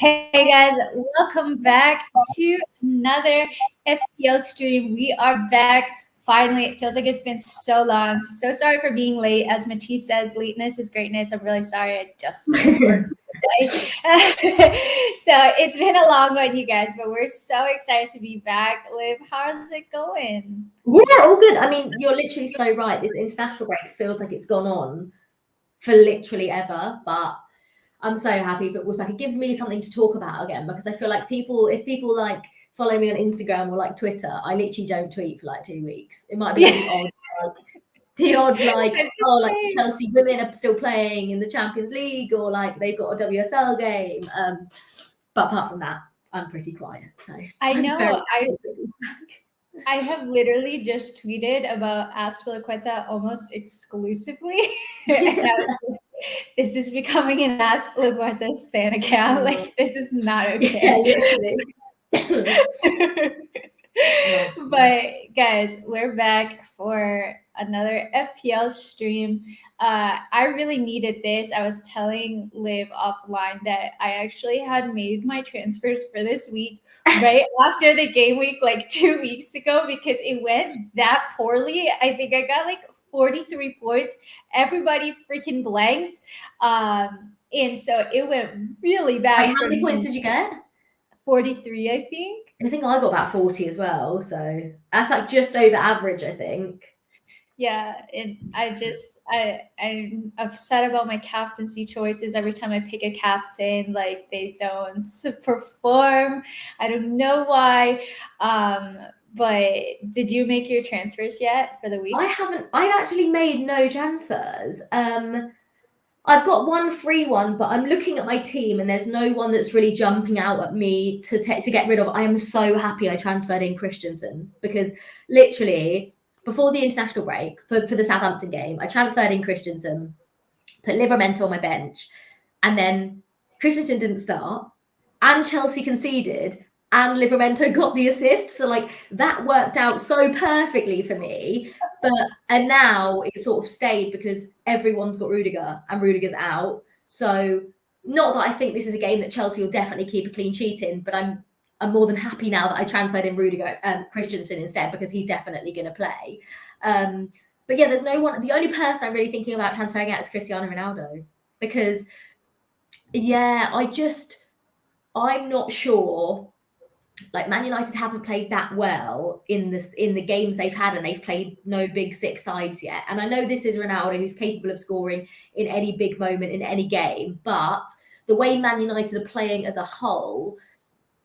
Hey guys, welcome back to another FPL stream. We are back. Finally, it feels like it's been so long. So sorry for being late. As Matisse says, lateness is greatness. I'm really sorry. I just missed work today. So it's been a long one, you guys, but we're so excited to be back. Liv, how's it going? Yeah, all good. I mean, you're literally so right. This international break feels like it's gone on for literally ever, but I'm so happy football's back. It gives me something to talk about again because I feel like if people like follow me on Instagram or like Twitter, I literally don't tweet for like 2 weeks. It might be the odd Chelsea women are still playing in the Champions League or like they've got a WSL game. But apart from that, I'm pretty quiet. So I know. I have literally just tweeted about Azpilicueta almost exclusively. This is becoming an Azpilicueta stan account. Like, this is not okay. Yeah, literally. But guys, we're back for another FPL stream. I really needed this. I was telling Liv offline that I actually had made my transfers for this week right after the game week, like 2 weeks ago, because it went that poorly. I think I got like 43 points. Everybody freaking blanked. And so it went really bad. Wait, how many points did you get? 43, I think. I think I got about 40 as well. So that's like just over average, I think. Yeah, and I'm upset about my captaincy choices. Every time I pick a captain, like they don't perform. I don't know why. But did you make your transfers yet for the week? I haven't. I've actually made no transfers. I've got one free one, but I'm looking at my team and there's no one that's really jumping out at me to get rid of. I am so happy I transferred in Christensen because literally before the international break for the Southampton game, I transferred in Christensen, put Livramento on my bench, and then Christensen didn't start and Chelsea conceded and Livramento got the assist. So like that worked out so perfectly for me. And now it sort of stayed because everyone's got Rudiger and Rudiger's out. So not that I think this is a game that Chelsea will definitely keep a clean sheet in, but I'm more than happy now that I transferred in Rudiger Christensen instead because he's definitely going to play. But yeah, there's no one. The only person I'm really thinking about transferring out is Cristiano Ronaldo because yeah, I'm not sure. Like Man United haven't played that well in the games they've had, and they've played no big six sides yet. And I know this is Ronaldo who's capable of scoring in any big moment in any game, but the way Man United are playing as a whole,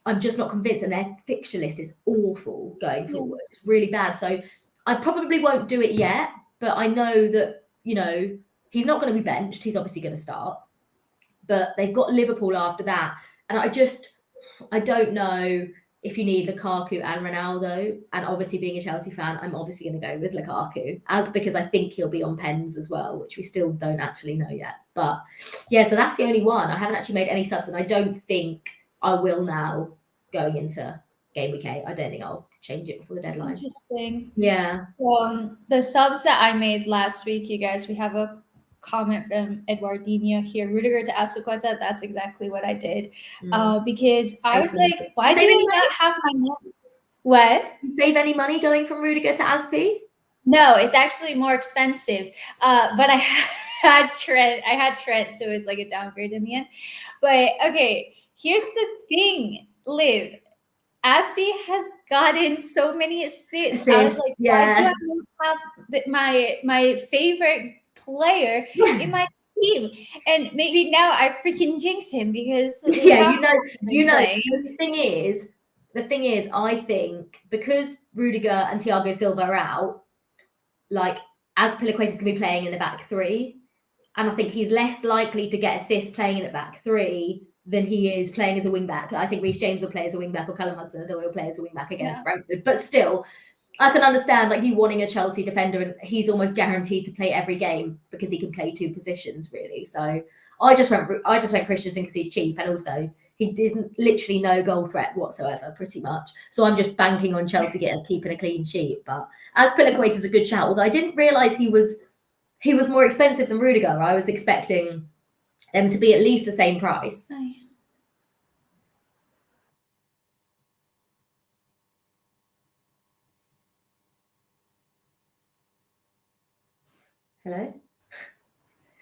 I'm just not convinced. And their fixture list is awful going forward. It's really bad. So I probably won't do it yet, but I know that, he's not going to be benched. He's obviously going to start. But they've got Liverpool after that. And I don't know if you need Lukaku and Ronaldo. And obviously being a Chelsea fan, I'm obviously going to go with Lukaku because I think he'll be on pens as well, which we still don't actually know yet. But yeah, so that's the only one. I haven't actually made any subs, and I don't think I will now going into game week 8. I don't think I'll change it before the deadline. Interesting. Yeah. The subs that I made last week, you guys, we have a comment from Eduardinho here. Rudiger to Azpilicueta, that's exactly what I did. Because I was like, why do I not have my money? What? You save any money going from Rudiger to Azpi? No, it's actually more expensive. But I had Trent. So it was like a downgrade in the end. But okay, here's the thing, Liv. Azpi has gotten so many assists. I was like, why do I have my favorite player in my team? And maybe now I freaking jinx him because the thing is I think because Rudiger and Thiago Silva are out, like Azpilicueta is going to be playing in the back three, and I think he's less likely to get assists playing in the back three than he is playing as a wing back. I think Reece James will play as a wing back, or Callum Hudson-Odoi will play as a wing back against Brentford. But still, I can understand like you wanting a Chelsea defender, and he's almost guaranteed to play every game because he can play two positions really. So I just went Christensen because he's cheap, and also he isn't literally no goal threat whatsoever, pretty much. So I'm just banking on Chelsea keeping a clean sheet. But Azpilicueta is a good shout, although I didn't realise he was more expensive than Rudiger. I was expecting them to be at least the same price. Hello?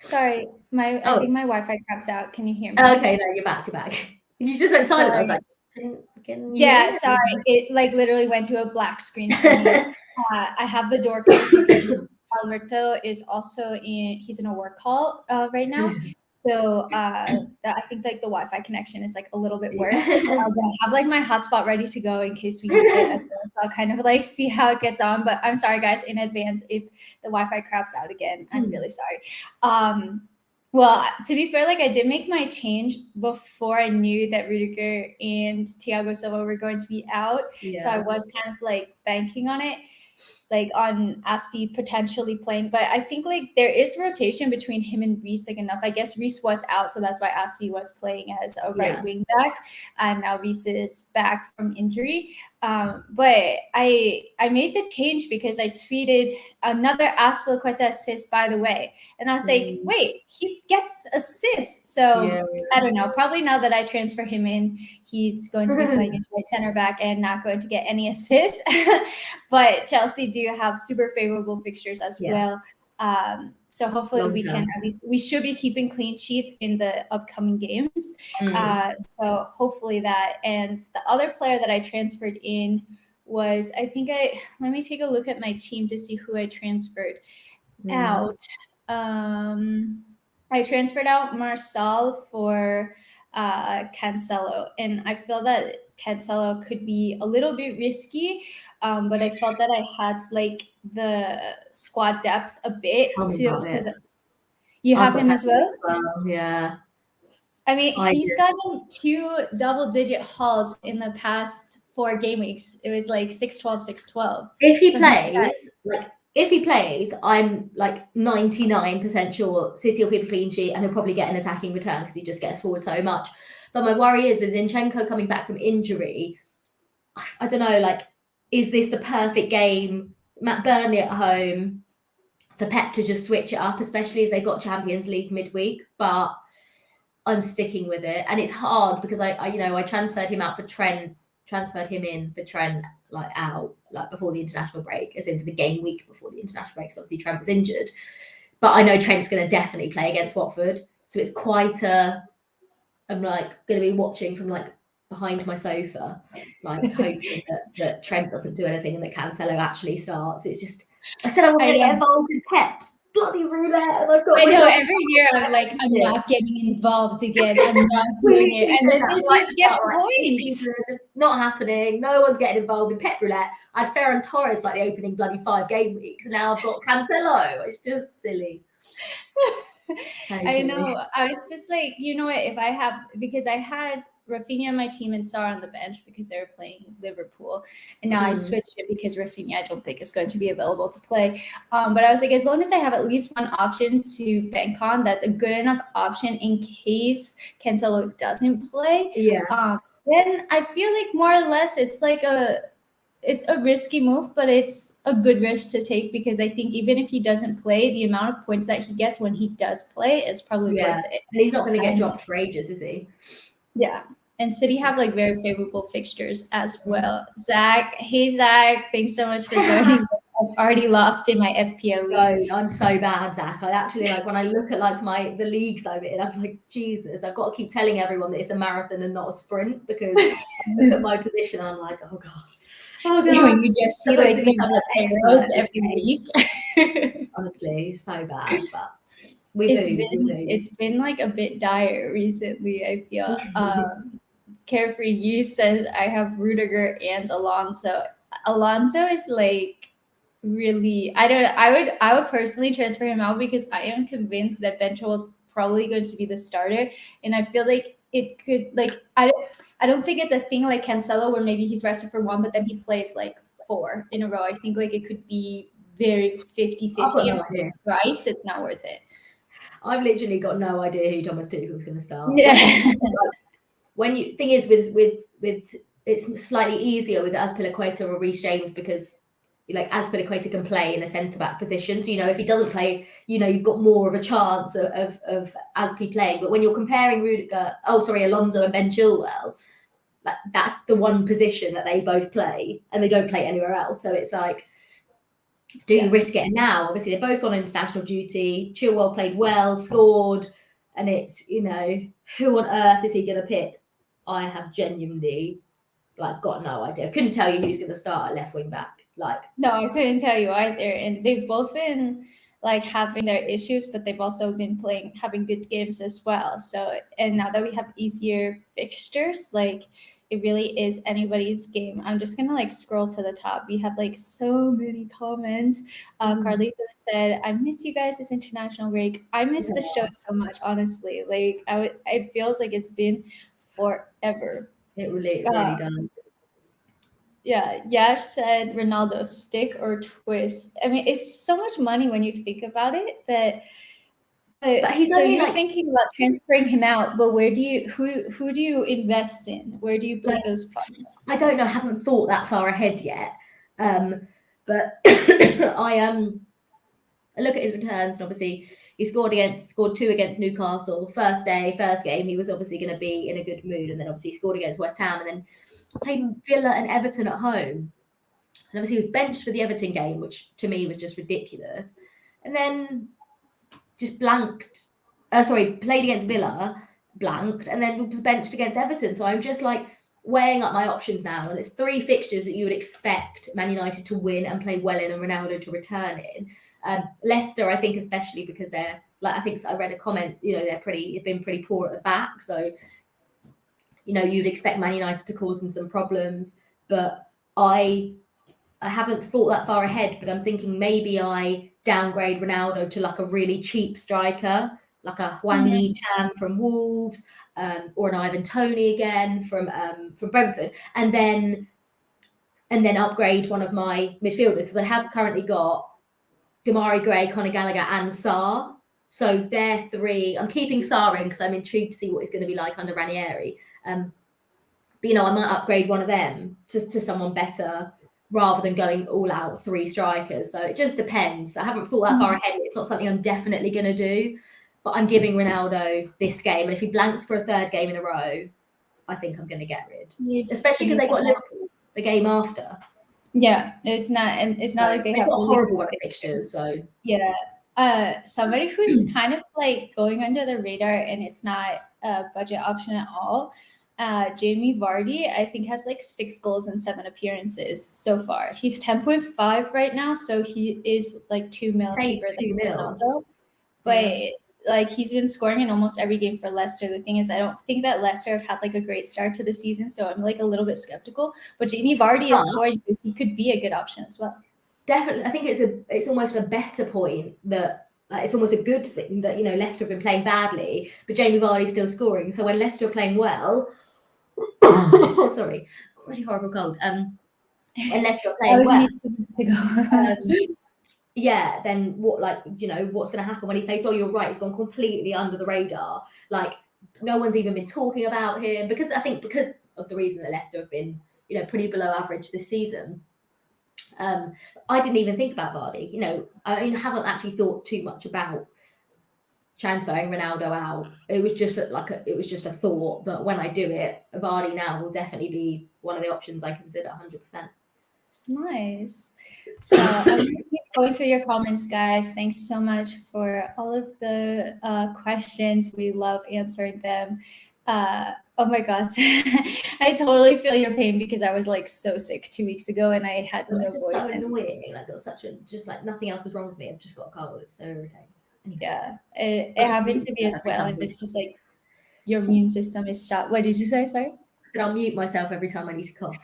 Sorry, I Oh, think my Wi-Fi crapped out. Can you hear me? okay, no, you're back, you're back. You just went silent. I was Sorry. like, can you hear Yeah, me? sorry. It like literally went to a black screen for me. I have the door closed because Alberto is also he's in a work call right now. So I think like the Wi-Fi connection is like a little bit worse. But I have like my hotspot ready to go in case we need it as well. So I'll kind of like see how it gets on. But I'm sorry guys in advance if the Wi-Fi craps out again. I'm really sorry. Well, to be fair, like I did make my change before I knew that Rudiger and Thiago Silva were going to be out. So I was kind of like banking on it, like on Aspie potentially playing. But I think like there is rotation between him and Reece, like enough. I guess Reece was out, so that's why Aspie was playing as a right wing back, and now Reece is back from injury. But I made the change because I tweeted another Aspilicueta assist, by the way, and I was like, wait, he gets assists. So I don't know. Probably now that I transfer him in, he's going to be playing as right center back and not going to get any assists. But Chelsea do have super favorable fixtures as well. So hopefully we should be keeping clean sheets in the upcoming games. So hopefully that. And the other player that I transferred in was, let me take a look at my team to see who I transferred out. I transferred out Marcel for Cancelo, and I feel that Cancelo could be a little bit risky, but I felt that I had like the squad depth a bit too. So that you have him as well? Yeah. I mean, he's gotten 2 double-digit hauls in the past 4 game weeks. It was like 6-12, 6-12. If he plays, I'm like 99% sure City will keep a clean sheet and he'll probably get an attacking return because he just gets forward so much. But my worry is with Zinchenko coming back from injury, I don't know, like, is this the perfect game? Matt Burnley at home for Pep to just switch it up, especially as they got Champions League midweek. But I'm sticking with it, and it's hard because I transferred him out for Trent, transferred him in for Trent, like out like before the international break, as into the game week before the international break. So obviously Trent was injured, but I know Trent's going to definitely play against Watford, so it's quite I'm like going to be watching from like behind my sofa, like hoping that Trent doesn't do anything and that Cancelo actually starts. It's just, I said I wasn't going to get involved in Pep's bloody roulette, and I've got. I know every year I'm like, I'm not getting involved again. I'm not doing it, and then they just get points. Not happening. No one's getting involved in Pep roulette. I had Ferran Torres like the opening bloody 5 game weeks, and now I've got Cancelo. It's just silly. I know. I was just like, you know what? Because I had Raphinha on my team and Sarr on the bench because they were playing Liverpool, and now I switched it because Raphinha I don't think is going to be available to play. But I was like, as long as I have at least one option to bank on, that's a good enough option in case Cancelo doesn't play. Then I feel like more or less it's a risky move, but it's a good risk to take because I think even if he doesn't play, the amount of points that he gets when he does play is probably worth it. And he's not going to get dropped for ages, is he? Yeah. And City have like very favorable fixtures as well. Zach, hey Zach, thanks so much for joining. I've already lost in my FPL league. I'm so bad, Zach. I actually like when I look at like the leagues I'm in, I'm like, Jesus, I've got to keep telling everyone that it's a marathon and not a sprint because I look at my position and I'm like, oh god. When you just see like the arrows every week. Honestly, so bad, but it's been like a bit dire recently, I feel. Carefree You says I have Rudiger and Alonso. Alonso is like really I would personally transfer him out because I am convinced that Ben Chilwell is probably going to be the starter, and I feel like it could like I don't think it's a thing like Cancelo where maybe he's rested for 1 but then he plays like 4 in a row. I think like it could be very 50-50 and for the price it's not worth it. I've literally got no idea who Thomas Tuchel's going to start. Yeah. When you thing is with it's slightly easier with Azpilicueta or Reece James because like Azpilicueta can play in a centre back position. So if he doesn't play, you've got more of a chance of Azpi playing. But when you're comparing Alonso and Ben Chilwell, like that's the one position that they both play and they don't play anywhere else. So it's like Do you risk it now? Obviously, they've both gone on international duty. Chilwell played well, scored, and it's, you know, who on earth is he going to pick? I have genuinely, like, got no idea. Couldn't tell you who's going to start at left wing back. Like, No, I couldn't tell you either. And they've both been like having their issues, but they've also been having good games as well. So, and now that we have easier fixtures, like it really is anybody's game. I'm just gonna like scroll to the top. We have like so many comments. Carlito said, "I miss you guys this international break. I miss the show so much, honestly. Like it feels like it's been forever. It really does." Yeah, Yash said Ronaldo, stick or twist. I mean, it's so much money when you think about it but he's so only you're like, thinking about transferring him out, but who do you invest in? Where do you put those funds? I don't know, I haven't thought that far ahead yet. But I look at his returns, and obviously he scored 2 against Newcastle. First game, he was obviously going to be in a good mood, and then obviously he scored against West Ham, and then played Villa and Everton at home. And obviously he was benched for the Everton game, which to me was just ridiculous. And then just played against Villa, blanked, and then was benched against Everton. So I'm just like weighing up my options now, and it's 3 fixtures that you would expect Man United to win and play well in, and Ronaldo to return in. Leicester, I think, especially because they're like, I think I read a comment, you know, they've been pretty poor at the back, so you know you'd expect Man United to cause them some problems. But I haven't thought that far ahead, but I'm thinking maybe I downgrade Ronaldo to like a really cheap striker, like a Hwang Lee-Chan from Wolves, or an Ivan Toney again from Brentford, and then upgrade one of my midfielders, because I have currently got Damari Gray, Conor Gallagher, and Sarr. So they're 3. I'm keeping Sarr in because I'm intrigued to see what it's going to be like under Ranieri. But you know, I might upgrade one of them to someone better, rather than going all out 3 strikers. So it just depends. I haven't thought that far ahead. It's not something I'm definitely going to do, but I'm giving Ronaldo this game. And if he blanks for a 3rd game in a row, I think I'm going to get rid. Especially because they got Liverpool the game after. Yeah, it's not like they have got horrible fixtures. So yeah, somebody who's kind of like going under the radar, and it's not a budget option at all. Jamie Vardy, I think, has like 6 goals and 7 appearances so far. He's 10.5 right now, so he is like 2 mil cheaper than Ronaldo. But like he's been scoring in almost every game for Leicester. The thing is, I don't think that Leicester have had like a great start to the season, so I'm like a little bit skeptical. But Jamie Vardy is scoring, so he could be a good option as well. Definitely, I think it's almost a better point that it's almost a good thing that, you know, Leicester have been playing badly, but Jamie Vardy's still scoring. So when Leicester are playing well, sorry, really horrible cold. When Leicester are playing well, yeah, then what, like, you know, what's going to happen when he plays well? You're right, he's gone completely under the radar. Like, no one's even been talking about him, because I think because of the reason that Leicester have been, you know, pretty below average this season. I didn't even think about Vardy. You know, I mean, I haven't actually thought too much about transferring Ronaldo out. It was just a thought. But when I do it, Vardy now will definitely be one of the options I consider 100%. Nice. So I'm going to keep going through your comments, guys. Thanks so much for all of the questions. We love answering them. Oh my God. I totally feel your pain, because I was like so sick 2 weeks ago and I had no voice. So annoying. Like, got just like nothing else is wrong with me. I've just got a cold. It's so irritating. Anyway. Yeah, it happened to me as well. And it's just like your immune system is shot. What did you say? Sorry? I'll mute myself every time I need to cough.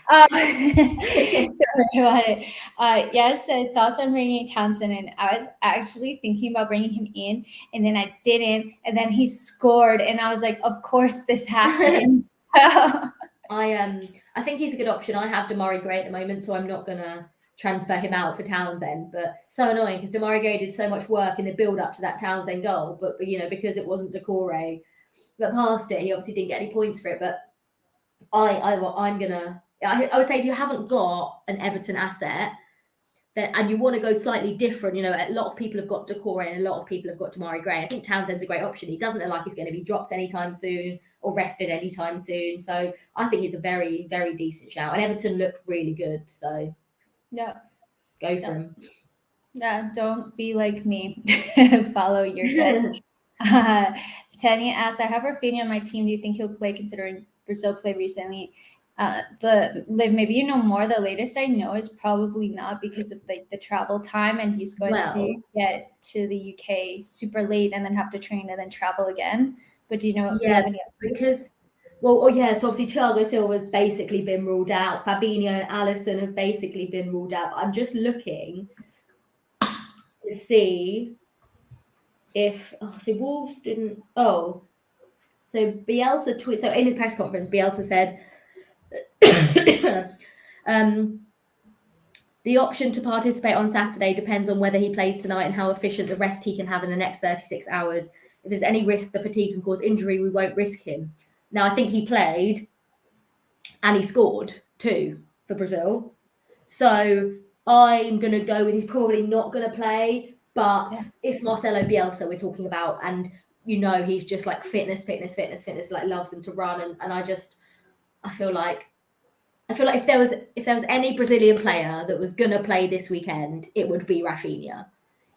Yes, thoughts on bringing Townsend in. I was actually thinking about bringing him in, and then I didn't, and then he scored, and I was like, of course this happens. I think he's a good option. I have Damari Gray at the moment, so I'm not gonna transfer him out for Townsend. But so annoying, because Damari Gray did so much work in the build up to that Townsend goal, but you know, because it wasn't Decore that passed it, he obviously didn't get any points for it. But I would say, if you haven't got an Everton asset, then, and you want to go slightly different, you know, a lot of people have got Decore and a lot of people have got Damari Gray. I think Townsend's a great option. He doesn't look like he's going to be dropped anytime soon or rested anytime soon. So I think he's a very, very decent shout. And Everton look really good. So yeah, go for him. Yeah, don't be like me. Follow your gut. Tanya asks, I have Raphinha on my team. Do you think he'll play considering Brazil played recently? The Liv, maybe you know more. The latest I know is probably not because of like the travel time, and he's going to Well, get to the UK super late and then have to train and then travel again. But do you yeah, have any updates? because well, oh yeah, so obviously Thiago Silva's basically been ruled out. Fabinho and Alisson have basically been ruled out. But I'm just looking to see if so Wolves didn't. Oh, so Bielsa tweet. So in his press conference, Bielsa said, the option to participate on Saturday depends on whether he plays tonight and how efficient the rest he can have in the next 36 hours. If there's any risk the fatigue can cause injury, we won't risk him. Now, I think he played and he scored too for Brazil. So I'm going to go with he's probably not going to play, but it's Marcelo Bielsa we're talking about. And, you know, he's just like fitness, like loves him to run. And I feel like if there was any Brazilian player that was gonna play this weekend, it would be Raphinha.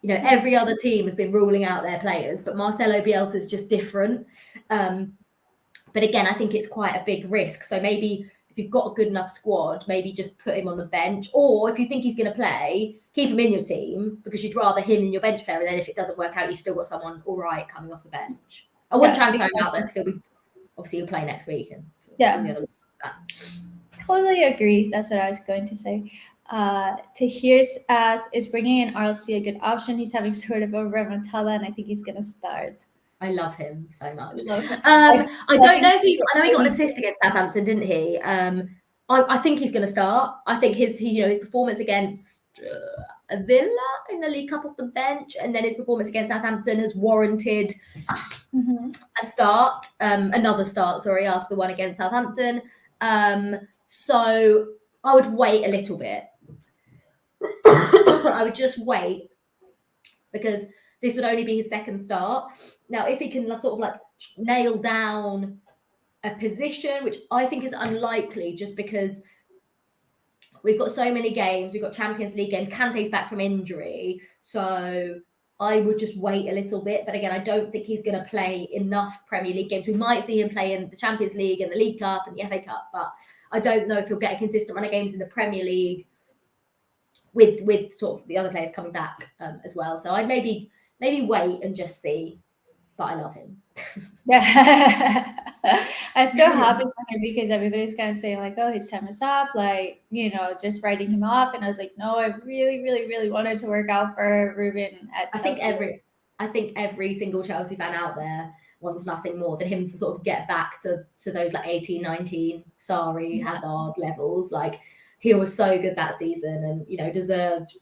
You know, every other team has been ruling out their players, but Marcelo Bielsa is just different. But again, I think it's quite a big risk. So maybe if you've got a good enough squad, maybe just put him on the bench. Or if you think he's going to play, keep him in your team because you'd rather him than your bench player. And then if it doesn't work out, you've still got someone all right coming off the bench. I wouldn't transfer him out there because he'll play next week. And the other week. Totally agree. That's what I was going to say. Tahir's asks, is bringing in RLC a good option? He's having sort of a remontella, and I think he's going to start. I love him so much. I don't know if I know he got an assist against Southampton, didn't he? I think he's going to start. I think his performance against Villa in the League Cup off the bench, and then his performance against Southampton has warranted a start, another start. Sorry, after the one against Southampton. So I would wait a little bit. I would just wait because this would only be his second start. Now, if he can sort of like nail down a position, which I think is unlikely just because we've got so many games, we've got Champions League games, Kante's back from injury, so I would just wait a little bit. But again, I don't think he's going to play enough Premier League games. We might see him play in the Champions League and the League Cup and the FA Cup, but I don't know if he'll get a consistent run of games in the Premier League with sort of the other players coming back as well. So I'd maybe wait and just see. But I love him. Yeah. I'm so happy for him because everybody's kind of saying like, oh, his time is up, like, you know, just writing him off. And I was like, no, I really, really, really wanted to work out for Ruben at Chelsea. I think every single Chelsea fan out there wants nothing more than him to sort of get back to those like 18, 19 Sarri, Hazard levels. Like he was so good that season and, you know, deserved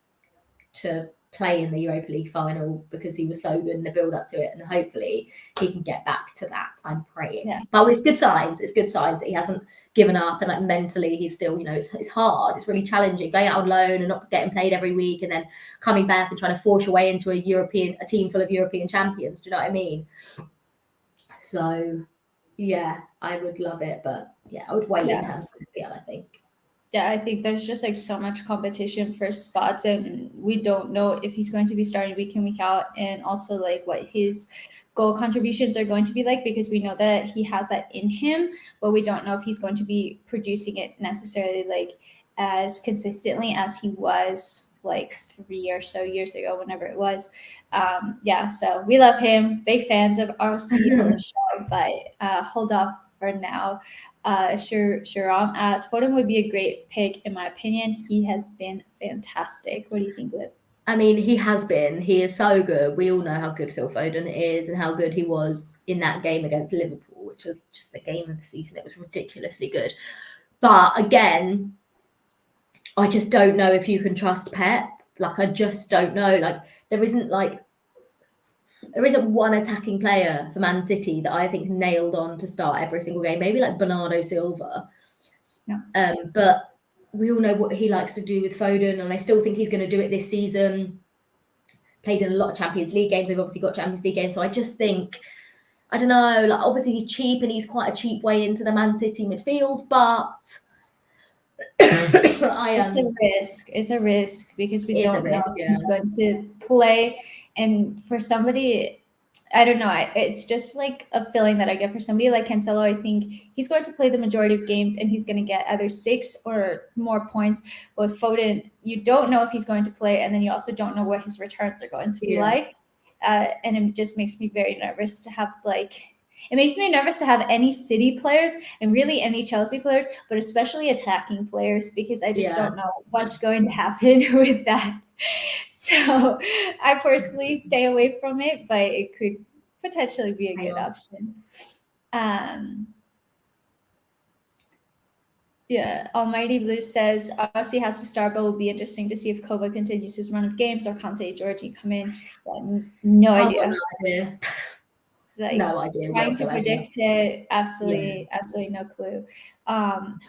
to play in the Europa League final because he was so good in the build up to it, and hopefully he can get back to that. I'm praying. But it's good signs. It's good signs that he hasn't given up, and like mentally he's still, you know, it's hard. It's really challenging going out on loan and not getting played every week and then coming back and trying to force your way into a team full of European champions. Do you know what I mean? So yeah, I would love it, but yeah, I would wait in terms of the I think. Yeah, I think there's just like so much competition for spots, and we don't know if he's going to be starting week in, week out, and also like what his goal contributions are going to be like, because we know that he has that in him, but we don't know if he's going to be producing it necessarily like as consistently as he was like 3 or so years ago, whenever it was. So we love him, big fans of RC on the show, but hold off for now. Sharam asks, Foden would be a great pick in my opinion. He has been fantastic. What do you think, Liv? I mean, he has been. He is so good. We all know how good Phil Foden is and how good he was in that game against Liverpool, which was just the game of the season. It was ridiculously good. But again, I just don't know if you can trust Pep. Like, I just don't know. Like, there isn't one attacking player for Man City that I think nailed on to start every single game. Maybe like Bernardo Silva. Yeah. But we all know what he likes to do with Foden, and I still think he's going to do it this season. Played in a lot of Champions League games. They've obviously got Champions League games. So I just think, I don't know, like obviously he's cheap and he's quite a cheap way into the Man City midfield, but It's a risk. It's a risk because we don't know if he's going to play. And for somebody, I don't know. It's just like a feeling that I get for somebody like Cancelo. I think he's going to play the majority of games and he's going to get either 6 or more points. With Foden, you don't know if he's going to play, and then you also don't know what his returns are going to be like. And it just makes me very nervous to have it makes me nervous to have any City players and really any Chelsea players, but especially attacking players, because I just don't know what's going to happen with that. So I personally stay away from it, but it could potentially be a good option. Yeah, Almighty Blue says Aussie has to start, but will be interesting to see if Kova continues his run of games or Conte Georgie come in. Yeah, no idea. No idea. Trying whatsoever. to predict it, absolutely no clue.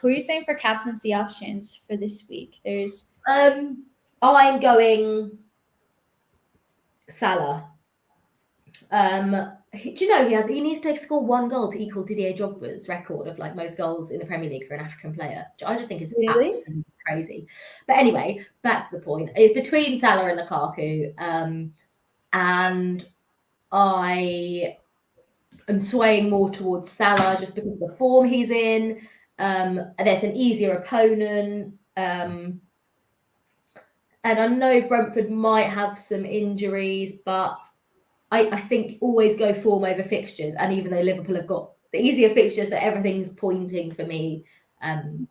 Who are you saying for captaincy options for this week? There's I'm going Salah. Do you know he needs to score 1 goal to equal Didier Drogba's record of like most goals in the Premier League for an African player, which I just think is absolutely crazy. But anyway, back to the point. It's between Salah and Lukaku, and I am swaying more towards Salah just because of the form he's in. There's an easier opponent. And I know Brentford might have some injuries, but I think always go form over fixtures. And even though Liverpool have got the easier fixtures, so everything's pointing for me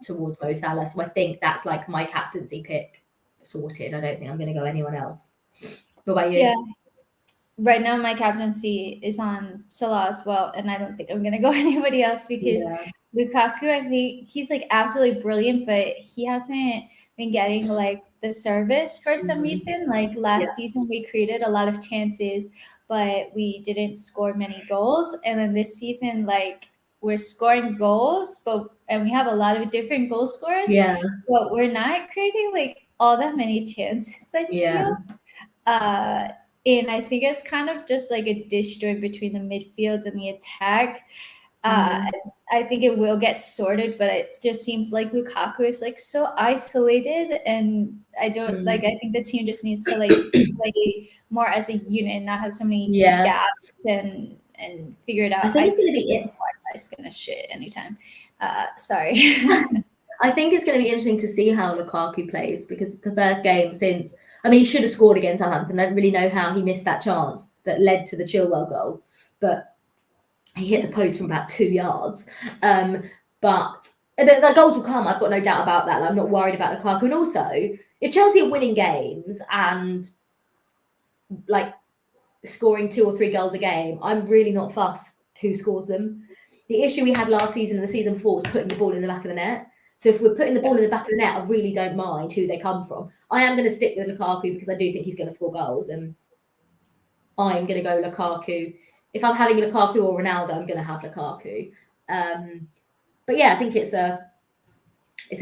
towards Mo Salah. So I think that's like my captaincy pick sorted. I don't think I'm going to go anyone else. What about you? Yeah. Right now, my captaincy is on Salah as well, and I don't think I'm going to go anybody else because Lukaku, I think he's like absolutely brilliant, but he hasn't been getting like the service for some reason. Like last season, we created a lot of chances, but we didn't score many goals. And then this season, like we're scoring goals, and we have a lot of different goal scorers, but we're not creating like all that many chances, I feel. And I think it's kind of just like a disjoint between the midfields and the attack. I think it will get sorted, but it just seems like Lukaku is like so isolated, and I don't I think the team just needs to like play more as a unit, not have so many gaps and figure it out. I think it's going to be It's going to shit anytime. Sorry. I think it's going to be interesting to see how Lukaku plays because it's the first game since. I mean, he should have scored against Southampton. I don't really know how he missed that chance that led to the Chilwell goal, but he hit the post from about 2 yards. But the goals will come. I've got no doubt about that. Like, I'm not worried about Lukaku. And also, if Chelsea are winning games and like scoring 2 or 3 goals a game, I'm really not fussed who scores them. The issue we had last season and the season before was putting the ball in the back of the net. So if we're putting the ball in the back of the net, I really don't mind who they come from. I am going to stick with Lukaku because I do think he's going to score goals, and I'm going to go Lukaku. If I'm having Lukaku or Ronaldo, I'm going to have Lukaku. But yeah, I think it's a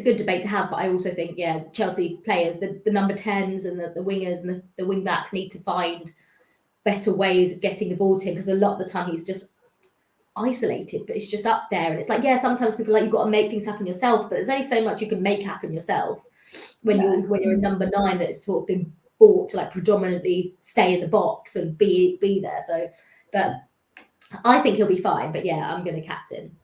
good debate to have. But I also think, Chelsea players, the number 10s and the wingers and the wing backs need to find better ways of getting the ball to him because a lot of the time he's just isolated, but it's just up there. And it's like, sometimes people are like, you've got to make things happen yourself, but there's only so much you can make happen yourself when you're a number 9 that's sort of been bought to like predominantly stay in the box and be there. So, but I think he'll be fine. But I'm going to captain.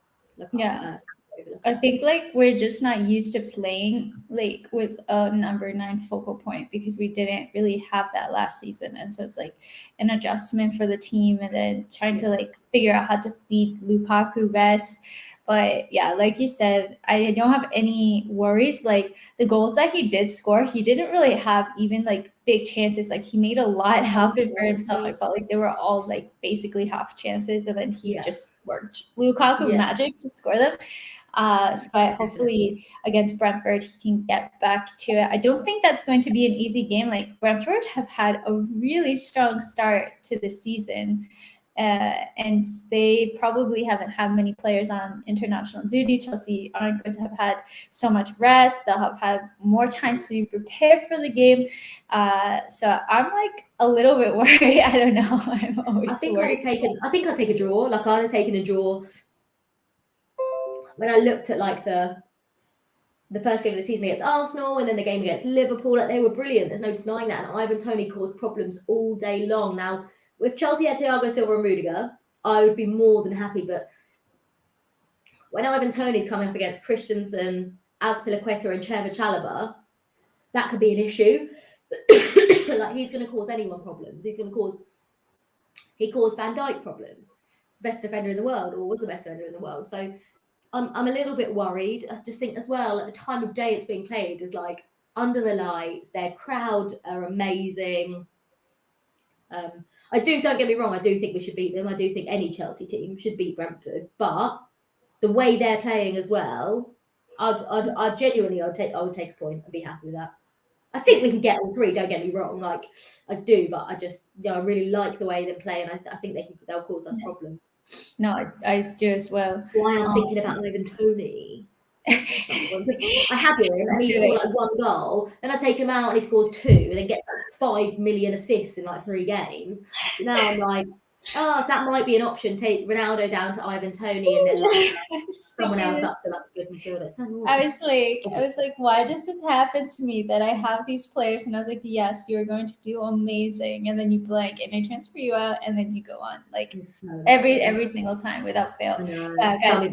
I think like we're just not used to playing like with a number 9 focal point because we didn't really have that last season, and so it's like an adjustment for the team and then trying to like figure out how to feed Lukaku best. But like you said, I don't have any worries. Like the goals that he did score, he didn't really have even like big chances. Like he made a lot happen for himself. I felt like they were all like basically half chances, and then he just worked Lukaku magic to score them. But hopefully against Brentford, he can get back to it. I don't think that's going to be an easy game. Like Brentford have had a really strong start to the season. And they probably haven't had many players on international duty. Chelsea aren't going to have had so much rest. They'll have had more time to prepare for the game. So I'm like a little bit worried. I don't know. I'm always worried. I think I'll take a draw. Like I'd have taken a draw. When I looked at like the the first game of the season against Arsenal, and then the game against Liverpool. Like, they were brilliant. There's no denying that. And Ivan Toney caused problems all day long. Now, if Chelsea had Thiago Silva and Rudiger, I would be more than happy. But when Ivan Toney's coming up against Christensen, Azpilicueta, and Trevor Chalobah, that could be an issue. Like, he's going to cause anyone problems. He caused Van Dijk problems. The best defender in the world, or was the best defender in the world. So I'm a little bit worried. I just think as well, at the time of day it's being played is like under the lights. Their crowd are amazing. Don't get me wrong, I do think we should beat them. I do think any Chelsea team should beat Brentford. But the way they're playing as well, I would take a point and be happy with that. I think we can get all three, don't get me wrong. Like, I do, but I just, I really like the way they play, and I think they'll cause us problems. No, I do as well. Why I'm thinking about Ivan Toney. I had him and he scored like 1 goal, then I take him out and he scores 2 and then gets like 5 million assists in like 3 games. Now I'm like, so that might be an option. Take Ronaldo down to Ivan Toney and then like someone else up to like a good midfielder. I was like, why does this happen to me that I have these players? And I was like, yes, you're going to do amazing. And then you blank and I transfer you out and then you go on like every single time without fail. Guys,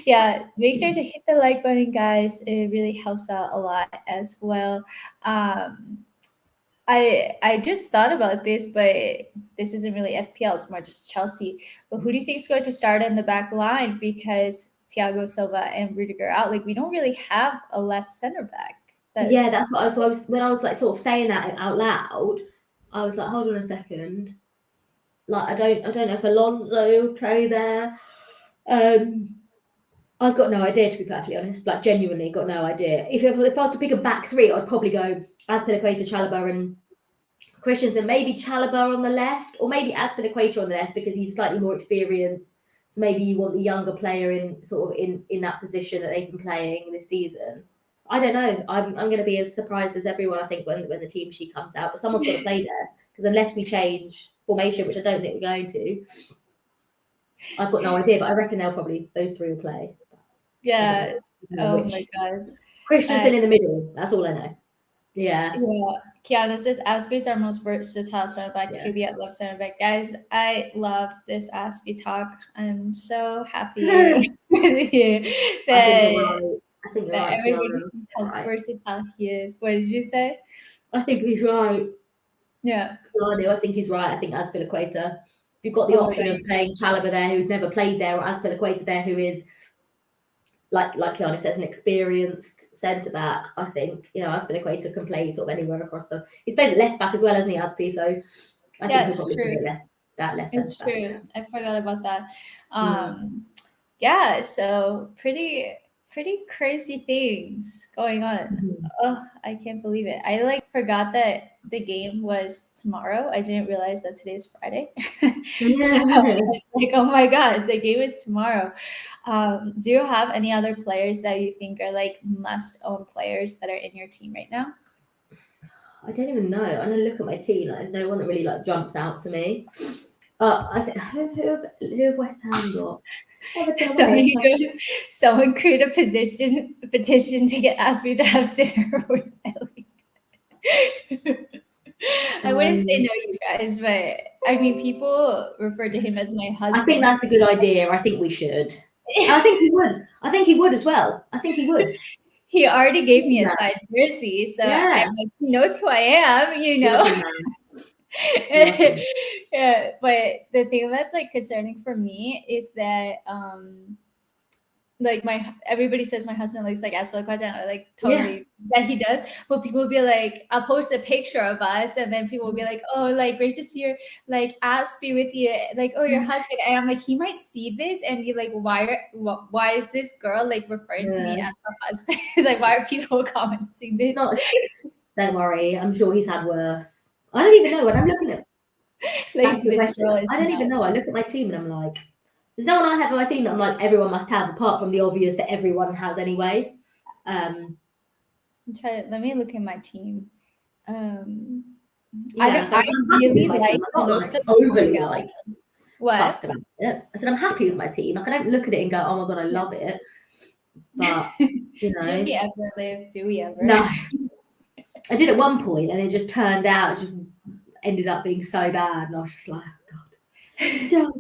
yeah, make sure to hit the like button, guys. It really helps out a lot as well. I just thought about this, but this isn't really FPL, it's more just Chelsea. But who do you think is going to start in the back line? Because Thiago Silva and Rudiger are out. Like, we don't really have a left center back. That's what I was when I was like sort of saying that out loud, I was like, hold on a second. Like, I don't know if Alonso will play there. I've got no idea, to be perfectly honest. Like, genuinely got no idea. If I was to pick a back three, I'd probably go Azpilicueta, Chalobah, and Christensen. Maybe Chalobah on the left, or maybe Azpilicueta on the left because he's slightly more experienced. So maybe you want the younger player in that position that they've been playing this season. I don't know. I'm going to be as surprised as everyone, I think, when the team sheet comes out. But someone's got to play there, because unless we change formation, which I don't think we're going to, I've got no idea. But I reckon those three will play. Yeah. Oh my god. Christensen in the middle. That's all I know. Yeah. Kiana says Aspie is our most versatile center back. QB at left center back. Guys, I love this Aspie talk. I'm so happy with you I think you're right. Everybody sees how versatile he is. What did you say? I think he's right. Yeah. I think he's right. I think Azpilicueta. You've got the option of playing Chalobah there, who's never played there, or Azpilicueta there, who is, like Kiana says, an experienced centre back. I think Azpilicueta can play sort of anywhere across the. He's played left back as well, hasn't he, Azpi? So I think he'll probably play left. It's true. Back. I forgot about that. Yeah. So pretty crazy things going on. Oh, I can't believe it. I forgot that the game was tomorrow. I didn't realize that today's Friday. So I was like, oh my god, the game is tomorrow. Do you have any other players that you think are like must-own players that are in your team right now? I don't even know. I'm gonna look at my team. Like, no one that really like jumps out to me. I think who have West Ham got? Someone create a petition to get Aspie to have dinner with Ellie. I wouldn't say no, you guys, but I mean, people refer to him as my husband. I think that's a good idea. I think we should. I think he would. I think he would as well. I think he would. He already gave me a side jersey, so I'm like, he knows who I am, Yeah, but the thing that's like concerning for me is that like everybody says my husband looks like Azpilicueta, like totally that he does, but people will be like, I'll post a picture of us and then people will be like, oh, like great to see your like Aspie with you, like, oh, your husband, and I'm like, he might see this and be like, why is this girl like referring to me as her husband? Like, why are people commenting this? Don't worry, I'm sure he's had worse. I don't even know when I'm looking at like I don't even know. I look at my team and I'm like, there's no one I have on my team that I'm like, everyone must have, apart from the obvious that everyone has anyway. Let me look at my team. I really like overly like what? fussed about it. I said I'm happy with my team. Like, I don't look at it and go, oh my god, I love it. But you know, Do we ever live? Do we ever? no, I did at one point, and it just turned out, it just ended up being so bad, and I was just like, oh, God, no.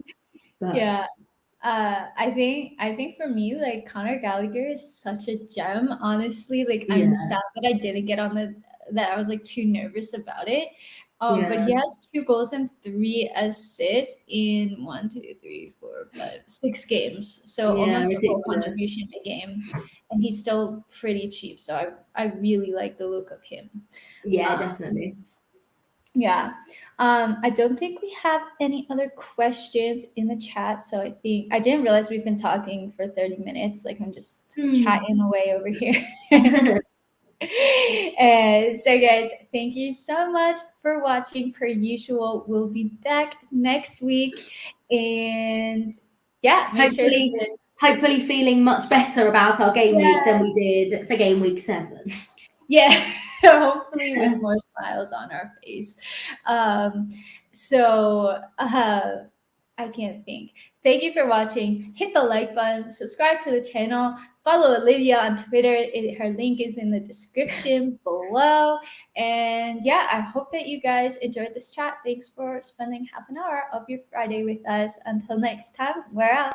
But, Yeah. I think for me, like Conor Gallagher is such a gem. Honestly, like I'm yeah, sad that I didn't get on that I was like too nervous about it. But yeah, he has 2 goals and 3 assists in 6 games. So yeah, almost a full ridiculous. contribution a game. And he's still pretty cheap. So I really like the look of him. Yeah, Um, definitely. yeah. I don't think we have any other questions in the chat. So I think I didn't realize we've been talking for 30 minutes. Like I'm just chatting away over here. And so, guys, thank you so much for watching. Per usual, we'll be back next week. And yeah, make sure hopefully, to. hopefully feeling much better about our game week than Yeah. we did for game week 7. Yeah, hopefully with more smiles on our face. So I can't think. Thank you for watching. Hit the like button, subscribe to the channel, follow Olivia on Twitter. Her link is in the description below. And yeah, I hope that you guys enjoyed this chat. Thanks for spending half an hour of your Friday with us. Until next time, we're out.